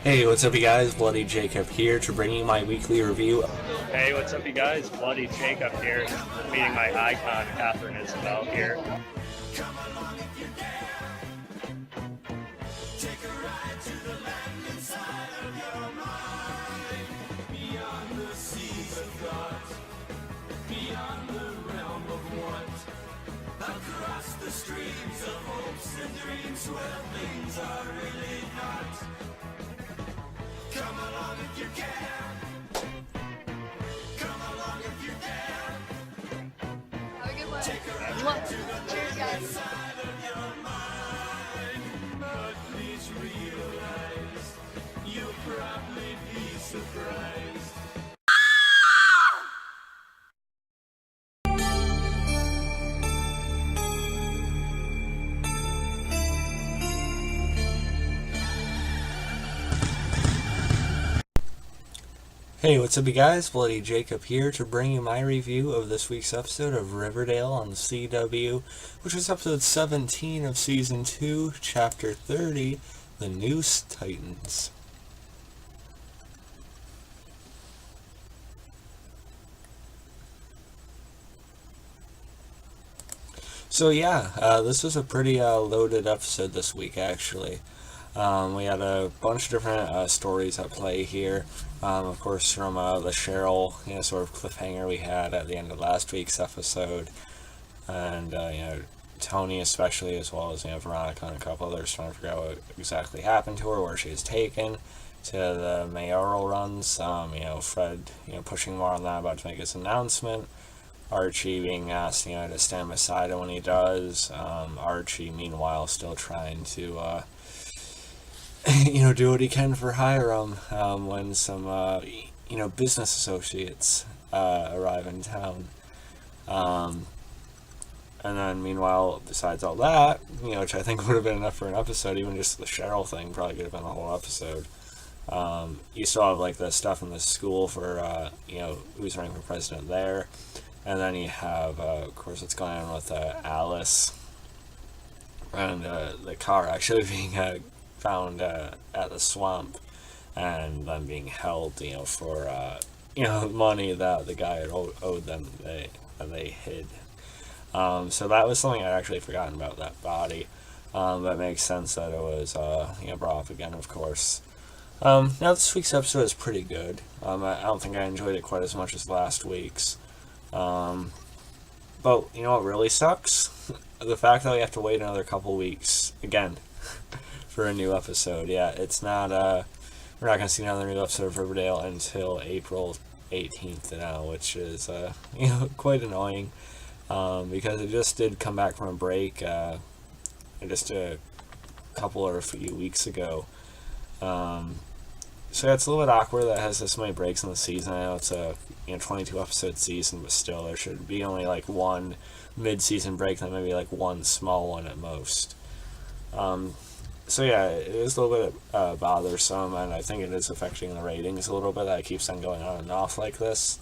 Hey, what's up you guys? Bloody Jacob here to bring you my weekly review. Hey, what's up, you guys? Bloody Jacob here, meeting my icon, Catherine Isabel here. Across the streams of hopes and dreams where things are really not. Come along if you can. Come along if you dare. Have a good one. Cheers, guys. Side of your mind, but please realize you'll probably be surprised. Hey, what's up you guys? Bloody Jacob here to bring you my review of this week's episode of Riverdale on the CW, which was episode 17 of season 2, chapter 30, The Noose Tightens. So yeah, this was a pretty loaded episode this week actually. We had a bunch of different stories at play here. Of course, from the Cheryl, sort of cliffhanger we had at the end of last week's episode, and Tony especially, as well as Veronica and a couple others trying to figure out what exactly happened to her, where she's taken, to the mayoral runs. Fred, pushing more on that, about to make his announcement. Archie being asked, to stand beside him when he does. Archie, meanwhile, still trying to do what he can for Hiram when some, business associates arrive in town. And then, meanwhile, besides all that, which I think would have been enough for an episode, even just the Cheryl thing probably could have been a whole episode. You still have, the stuff in the school for, who's running for president there. And then you have, of course, what's going on with Alice and the car actually being found at the swamp, and then being held, for money that the guy had owed them that they hid. So that was something I'd actually forgotten about, that body. That makes sense that it was brought up again, of course. Now this week's episode is pretty good. I don't think I enjoyed it quite as much as last week's. But you know what really sucks? The fact that we have to wait another couple weeks again for a new episode. Yeah, it's not we're not gonna see another new episode of Riverdale until April 18th now, which is quite annoying, because it just did come back from a break just a couple or a few weeks ago. So yeah, it's a little bit awkward that it has this many breaks in the season. I know it's a 22 episode season, but still there should be only one mid-season break, then maybe one small one at most. So yeah, it is a little bit bothersome, and I think it is affecting the ratings a little bit that it keeps on going on and off like this.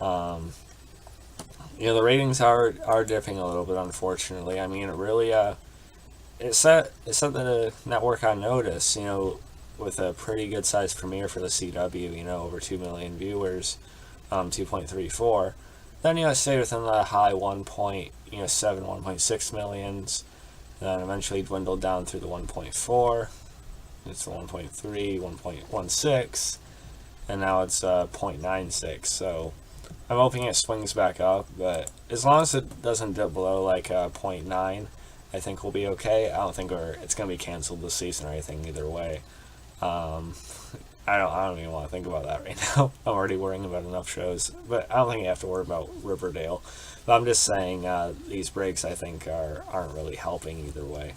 The ratings are dipping a little bit, unfortunately. I mean, it really it set the network on notice, with a pretty good sized premiere for the CW, over 2 million viewers, 2.34. Then it stayed within the high 1.6 millions. Then eventually dwindled down through the 1.4. It's the 1.3, 1.16, and now it's 0.96. So I'm hoping it swings back up, but as long as it doesn't dip below 0.9, I think we'll be okay. I don't think it's gonna be canceled this season or anything either way. I don't even want to think about that right now. I'm already worrying about enough shows, but I don't think you have to worry about Riverdale. But I'm just saying these breaks I think aren't really helping either way.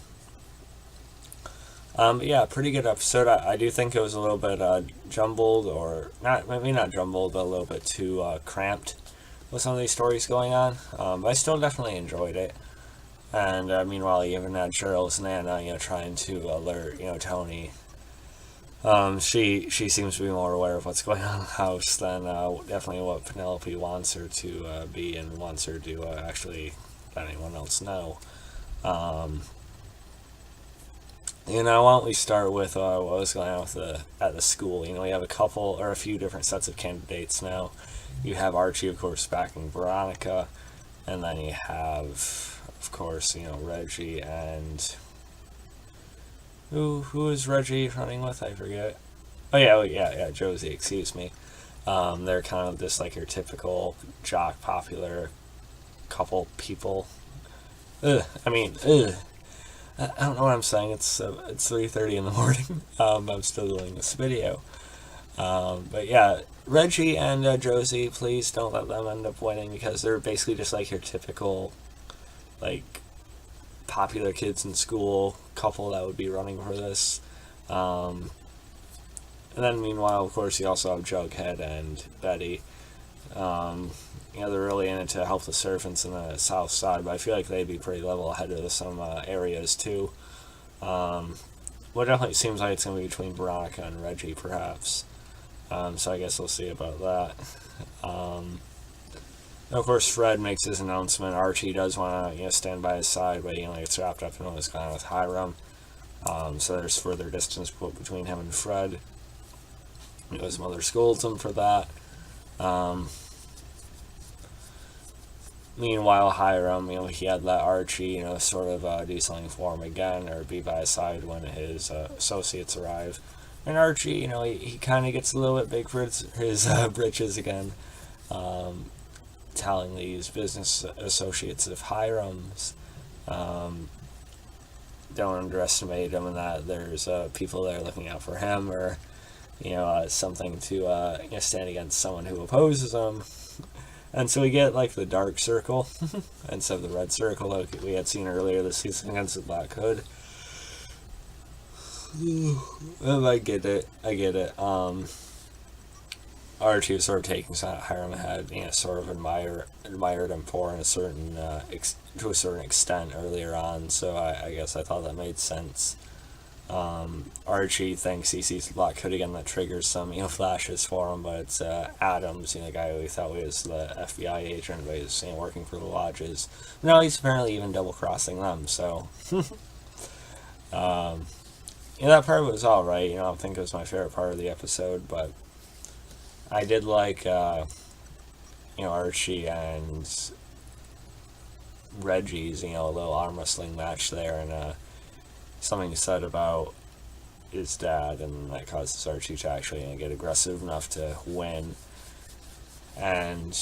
But yeah, pretty good episode. I do think it was a little bit jumbled, or maybe not jumbled, but a little bit too cramped with some of these stories going on. But I still definitely enjoyed it. And meanwhile, you even had Cheryl's Nana, trying to alert, Tony. She seems to be more aware of what's going on in the house than definitely what Penelope wants her to be, and wants her to actually let anyone else know. Why don't we start with what was going on at the school? We have a few different sets of candidates now. You have Archie, of course, backing Veronica, and then you have, of course, Reggie and who is Reggie running with? I forget. Oh yeah, Josie. Excuse me. They're kind of just like your typical jock, popular couple people. Ugh. I don't know what I'm saying. It's 3:30 in the morning. I'm still doing this video. But yeah, Reggie and Josie, please don't let them end up winning because they're basically just like your typical, like, popular kids in school couple that would be running for this. And then meanwhile, of course, you also have Jughead and Betty. They're really in it to help the servants in the south side, but I feel like they'd be pretty level ahead of some areas too. Well, it definitely seems like it's going to be between Veronica and Reggie, perhaps. So I guess we'll see about that. Of course, Fred makes his announcement. Archie does want to, stand by his side, but he only gets wrapped up in what's going on with Hiram. So there's further distance put between him and Fred. His mother scolds him for that. Meanwhile, Hiram, he had let Archie, sort of do something for him again, or be by his side when his associates arrive. And Archie, he kind of gets a little bit big for his britches again, telling these business associates of Hiram's, don't underestimate him, and that there's people there looking out for him, or something to stand against someone who opposes him. And so we get like the dark circle instead of the red circle like we had seen earlier this season against the Black Hood. I get it. Archie was sort of taking something Hiram had, sort of admired him for in a certain to a certain extent earlier on. So I guess I thought that made sense. Archie thinks he sees the Black Hood again, that triggers some flashes for him, but it's Adams, the guy who we thought was the FBI agent, but he's working for the lodges. No, he's apparently even double crossing them. So that part was all right. I don't think it was my favorite part of the episode, but I did like Archie and Reggie's a little arm wrestling match there, and something said about his dad, and that causes Archie to actually get aggressive enough to win. And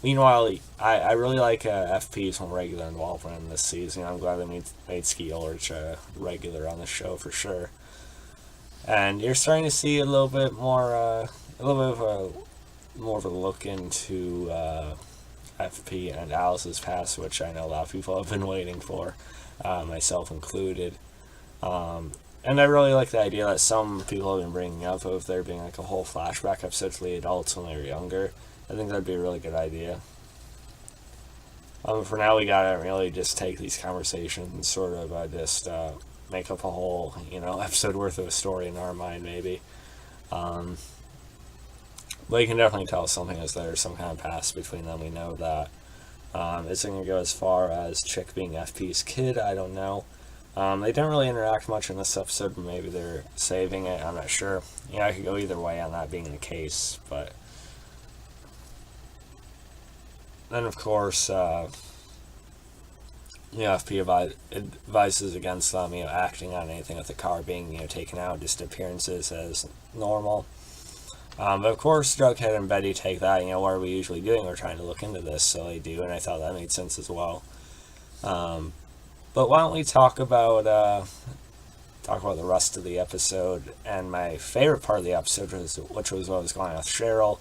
meanwhile, I really like FP's more regular involvement in this season. I'm glad they made Skeet Ulrich a regular on the show for sure. And you're starting to see a little bit more of a look into FP and Alice's past, which I know a lot of people have been waiting for, myself included. And I really like the idea that some people have been bringing up of there being like a whole flashback episode to the adults when they were younger. I think that'd be a really good idea. For now, we gotta really just take these conversations and sort of just make up a whole, episode worth of a story in our mind, maybe. But you can definitely tell something is there, some kind of past between them. We know that. Is it going to go as far as Chick being FP's kid? I don't know. They didn't really interact much in this episode, but maybe they're saving it. I'm not sure. I could go either way on that being the case, but then of course, FP advises against them, acting on anything with the car being, taken out, just appearances as normal. But of course, Jughead and Betty take that, what are we usually doing? We're trying to look into this, so they do, and I thought that made sense as well. But why don't we talk about the rest of the episode, and my favorite part of the episode which was what was going on with Cheryl.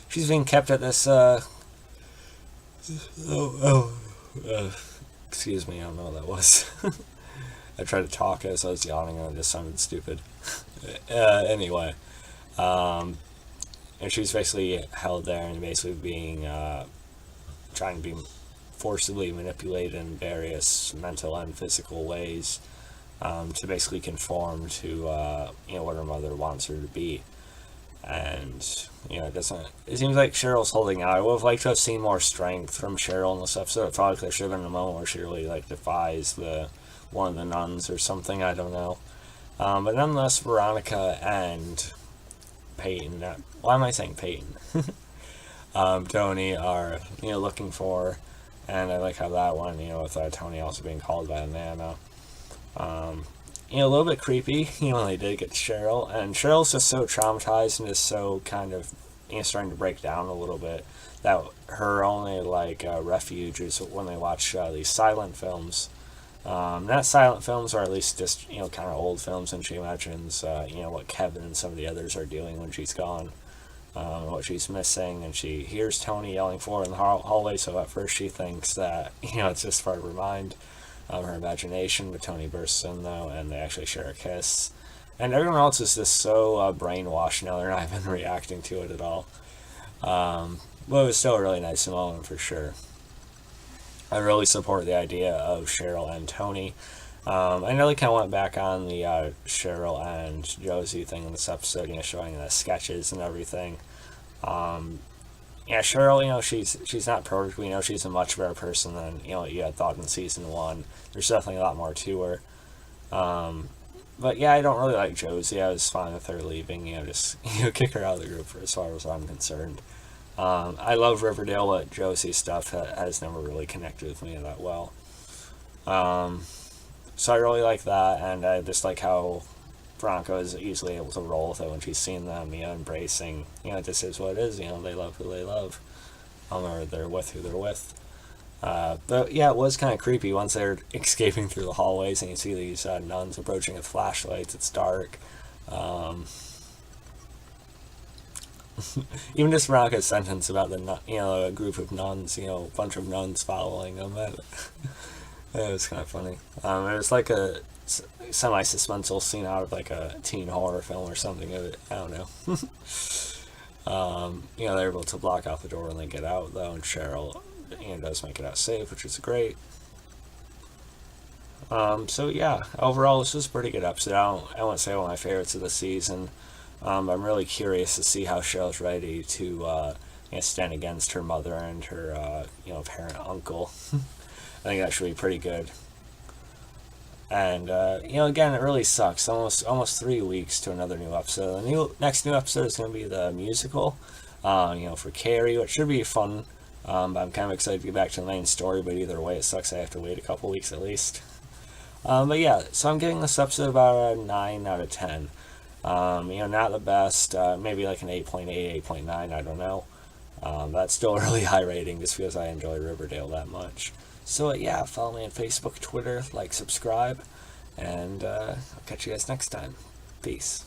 She's being kept at this, excuse me, I don't know what that was. I tried to talk as I was yawning and it just sounded stupid. Anyway, and she's basically held there and basically being, trying to be forcibly manipulated in various mental and physical ways, to basically conform to, what her mother wants her to be. And, it seems like Cheryl's holding out. I would have liked to have seen more strength from Cheryl in this episode. I felt like there should have been a moment where she really, defies one of the nuns or something, I don't know. But nonetheless, Veronica and Peyton, why am I saying Peyton? Tony are, looking for, and I like how that one, with Tony also being called by a Nana. A little bit creepy, when they did get to Cheryl, and Cheryl's just so traumatized and is so kind of, starting to break down a little bit, that her only, refuge is when they watch these silent films. Not silent films, or at least just, kind of old films, and she imagines, what Kevin and some of the others are doing when she's gone, what she's missing, and she hears Tony yelling for her in the hallway, so at first she thinks that, it's just for her mind, her imagination, but Tony bursts in, though, and they actually share a kiss. And everyone else is just so brainwashed now, they're not even reacting to it at all. But it was still a really nice moment, for sure. I really support the idea of Cheryl and Tony. I know they kind of went back on the Cheryl and Josie thing in this episode, showing the sketches and everything. Cheryl, she's not perfect. We know she's a much better person than, you had thought in season 1. There's definitely a lot more to her. But yeah, I don't really like Josie. I was fine with her leaving, just, kick her out of the group as far as I'm concerned. I love Riverdale, but Josie's stuff has never really connected with me that well. So I really like that, and I just like how Veronica is easily able to roll with it when she's seen them, embracing, this is what it is, they love who they love, or they're with who they're with. But yeah, it was kind of creepy once they're escaping through the hallways and you see these nuns approaching with flashlights. It's dark. Even just Veronica's sentence about a group of nuns, a bunch of nuns following them. It was kind of funny. It was like a semi-suspenseful scene out of like a teen horror film or something. I don't know. They're able to block out the door when they get out, though, and Cheryl does make it out safe, which is great. So yeah, overall this was a pretty good episode. I won't say one of my favorites of the season. I'm really curious to see how Cheryl's ready to stand against her mother and her parent uncle. I think that should be pretty good. And again, it really sucks. Almost 3 weeks to another new episode. The next new episode is going to be the musical, for Carrie, which should be fun. I'm kind of excited to get back to the main story, but either way, it sucks. I have to wait a couple weeks at least. But yeah, so I'm giving this episode about a 9 out of 10. Not the best. Maybe like an 8.8, 8.9. I don't know. That's still a really high rating just because I enjoy Riverdale that much. So yeah, follow me on Facebook, Twitter, subscribe, and I'll catch you guys next time. Peace.